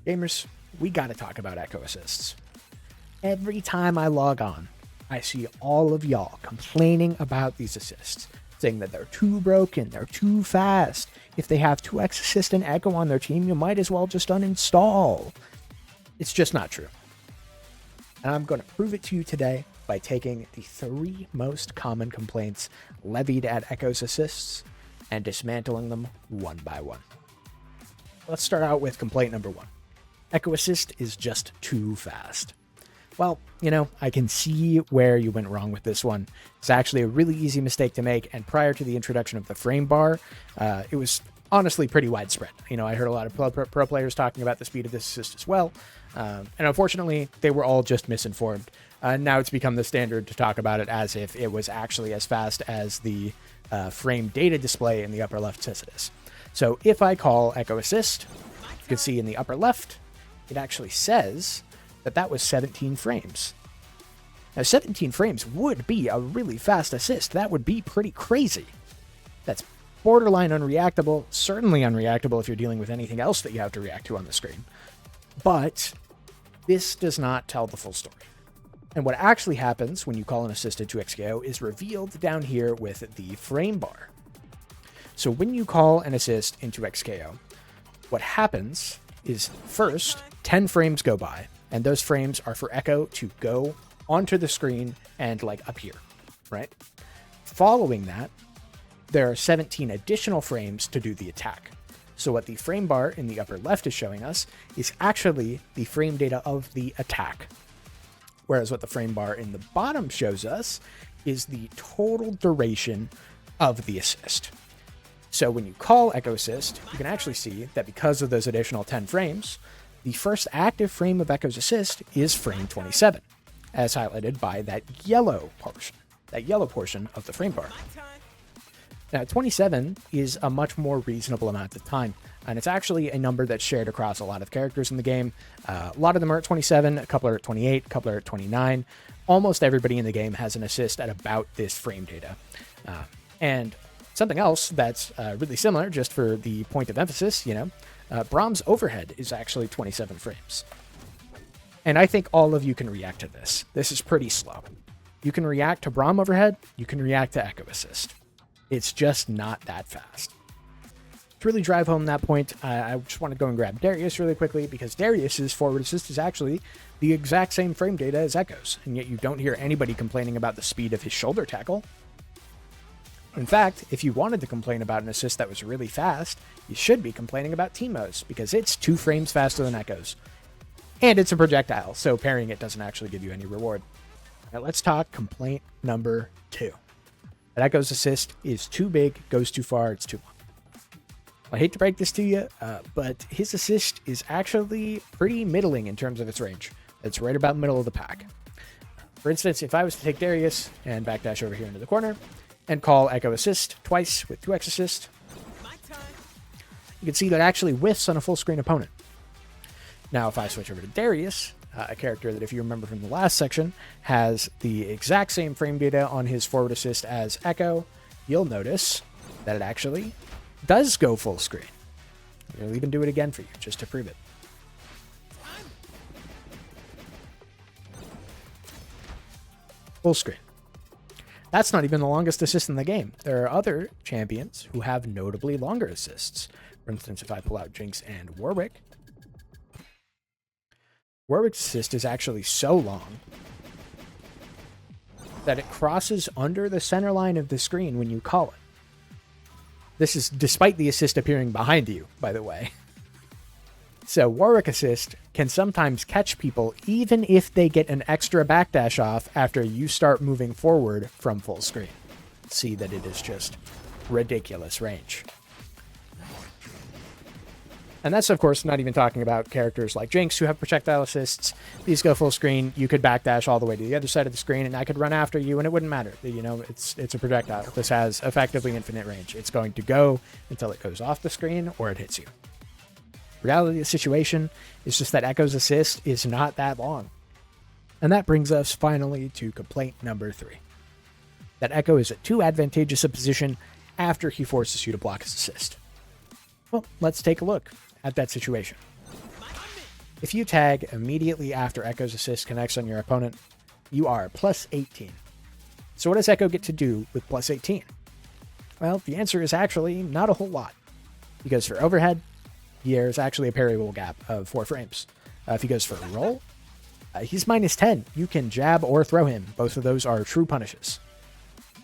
Gamers, we gotta talk about Ekko assists. Every time I log on, I see all of y'all complaining about these assists, saying that they're too broken, they're too fast. If they have 2x assist and Ekko on their team, you might as well just uninstall. It's just not true. And I'm going to prove it to you today by taking the 3 most common complaints levied at Ekko's assists and dismantling them one by one. Let's start out with complaint number 1. Ekko assist is just too fast. Well, I can see where you went wrong with this one. It's actually a really easy mistake to make, and prior to the introduction of the frame bar, it was honestly pretty widespread. I heard a lot of pro players talking about the speed of this assist as well, and unfortunately, they were all just misinformed. Now it's become the standard to talk about it as if it was actually as fast as the frame data display in the upper left says it is. So if I call Ekko assist, you can see in the upper left, it actually says that was 17 frames. Now 17 frames would be a really fast assist. That would be pretty crazy. That's borderline unreactable, certainly unreactable if you're dealing with anything else that you have to react to on the screen. But this does not tell the full story. And what actually happens when you call an assist into XKO is revealed down here with the frame bar. So when you call an assist into XKO, what happens is first 10 frames go by, and those frames are for Ekko to go onto the screen and appear, right? Following that, there are 17 additional frames to do the attack. So what the frame bar in the upper left is showing us is actually the frame data of the attack. Whereas what the frame bar in the bottom shows us is the total duration of the assist. So when you call Ekko assist, you can actually see that because of those additional 10 frames, the first active frame of Ekko's assist is frame 27, as highlighted by that yellow portion of the frame bar. Now, 27 is a much more reasonable amount of time, and it's actually a number that's shared across a lot of characters in the game. A lot of them are at 27, a couple are at 28, a couple are at 29. Almost everybody in the game has an assist at about this frame data. And something else that's really similar, just for the point of emphasis, Braum's overhead is actually 27 frames. And I think all of you can react to this. This is pretty slow. You can react to Braum overhead, you can react to Ekko assist. It's just not that fast. To really drive home that point, I just want to go and grab Darius really quickly, because Darius's forward assist is actually the exact same frame data as Ekko's, and yet you don't hear anybody complaining about the speed of his shoulder tackle. In fact, if you wanted to complain about an assist that was really fast, you should be complaining about Teemo's, because it's 2 frames faster than Ekko's. And it's a projectile, so parrying it doesn't actually give you any reward. Now let's talk complaint number 2. That Ekko's assist is too big, goes too far, it's too long. I hate to break this to you, but his assist is actually pretty middling in terms of its range. It's right about middle of the pack. For instance, if I was to take Darius and backdash over here into the corner, and call Ekko assist twice with 2x assist, you can see that it actually whiffs on a full screen opponent. Now, if I switch over to Darius, a character that, if you remember from the last section, has the exact same frame data on his forward assist as Ekko, you'll notice that it actually does go full screen. I'll even do it again for you, just to prove it. Full screen. That's not even the longest assist in the game. There are other champions who have notably longer assists. For instance, if I pull out Jinx and Warwick, Warwick's assist is actually so long that it crosses under the center line of the screen when you call it. This is despite the assist appearing behind you, by the way. So Warwick assist can sometimes catch people even if they get an extra backdash off after you start moving forward from full screen. See that it is just ridiculous range. And that's, of course, not even talking about characters like Jinx who have projectile assists. These go full screen. You could backdash all the way to the other side of the screen, and I could run after you, and it wouldn't matter. It's a projectile. This has effectively infinite range. It's going to go until it goes off the screen or it hits you. Reality of the situation is just that Ekko's assist is not that long. And that brings us finally to complaint number 3. That Ekko is at too advantageous a position after he forces you to block his assist. Well, let's take a look at that situation. If you tag immediately after Ekko's assist connects on your opponent, you are plus 18. So what does Ekko get to do with plus 18? Well, the answer is actually not a whole lot. Because for overhead, there's actually a parryable gap of 4 frames. If he goes for a roll, he's minus 10. You can jab or throw him. Both of those are true punishes.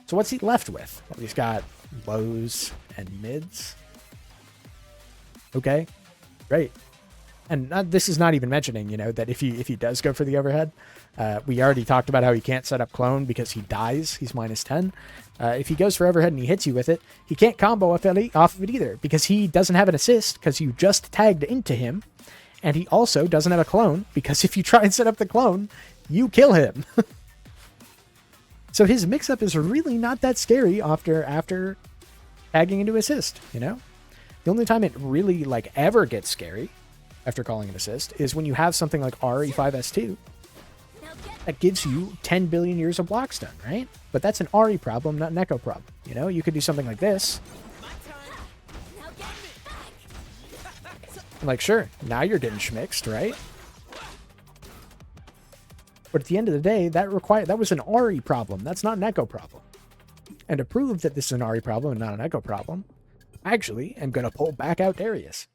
So what's he left with? Well, he's got lows and mids. Okay, great. And this is not even mentioning, that if he does go for the overhead, we already talked about how he can't set up clone because he dies. He's minus 10. If he goes for overhead and he hits you with it, he can't combo off of it either because he doesn't have an assist because you just tagged into him. And he also doesn't have a clone because if you try and set up the clone, you kill him. So his mix-up is really not that scary after tagging into assist, The only time it really ever gets scary after calling an assist is when you have something like Ahri 5S2 that gives you 10 billion years of block stun, right? But that's an Ahri problem, not an Ekko problem. You could do something like this. Sure, now you're getting schmixed, right? But at the end of the day, that was an Ahri problem. That's not an Ekko problem. And to prove that this is an Ahri problem and not an Ekko problem, I actually am going to pull back out Darius.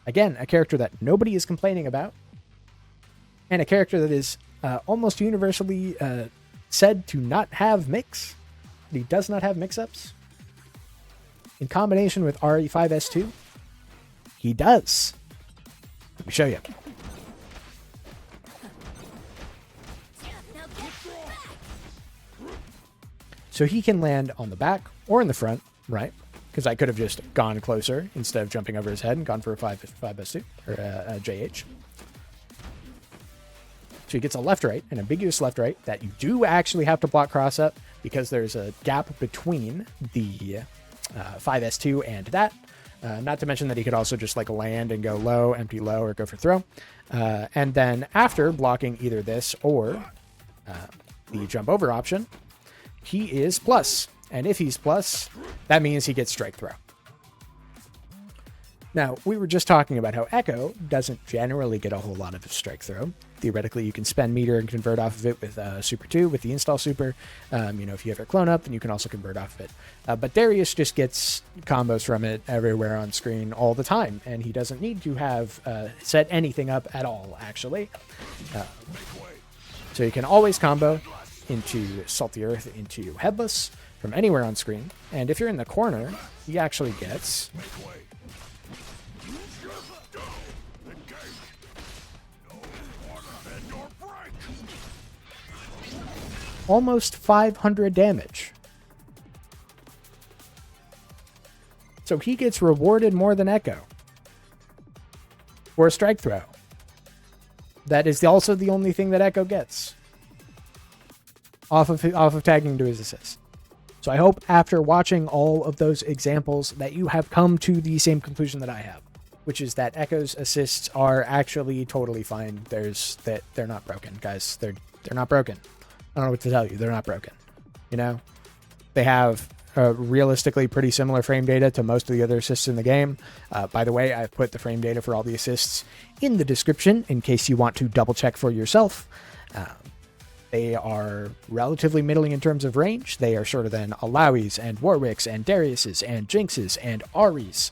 Again, a character that nobody is complaining about, and a character that is almost universally said to not have mix. He does not have mix-ups. In combination with Ahri 5S2, he does. Let me show you. So he can land on the back or in the front, right? Because I could have just gone closer instead of jumping over his head and gone for a 5S2 or a JH. So he gets a left-right, an ambiguous left-right that you do actually have to block cross-up because there's a gap between the 5S2 and that. Not to mention that he could also just land and go low, empty low, or go for throw. And then after blocking either this or the jump over option, he is plus. And if he's plus, that means he gets strike throw. Now, we were just talking about how Ekko doesn't generally get a whole lot of strike throw. Theoretically, you can spend meter and convert off of it with Super 2, with the install super. If you have your clone up, then you can also convert off of it. But Darius just gets combos from it everywhere on screen all the time, and he doesn't need to have set anything up at all, actually. So you can always combo into Salty Earth, into Headless, from anywhere on screen. And if you're in the corner, he actually gets almost 500 damage. So he gets rewarded more than Ekko for a strike throw. That is also the only thing that Ekko gets off of tagging to his assist. So I hope after watching all of those examples that you have come to the same conclusion that I have, which is that Ekko's assists are actually totally fine. They're not broken, guys. They're not broken. I don't know what to tell you. They're not broken. They have realistically pretty similar frame data to most of the other assists in the game. By the way, I've put the frame data for all the assists in the description in case you want to double check for yourself. They are relatively middling in terms of range. They are shorter than Illaui's and Warwick's and Darius's and Jinx's and Ahri's,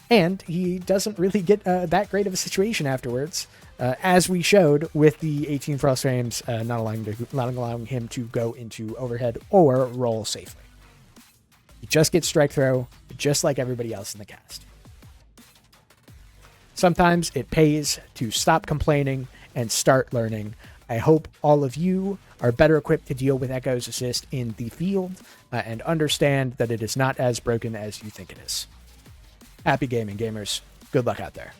And he doesn't really get that great of a situation afterwards, as we showed with the 18 frost frames not allowing him to go into overhead or roll safely. He just gets strike throw, just like everybody else in the cast. Sometimes it pays to stop complaining and start learning. I hope all of you are better equipped to deal with Ekko's assist in the field and understand that it is not as broken as you think it is. Happy gaming, gamers. Good luck out there.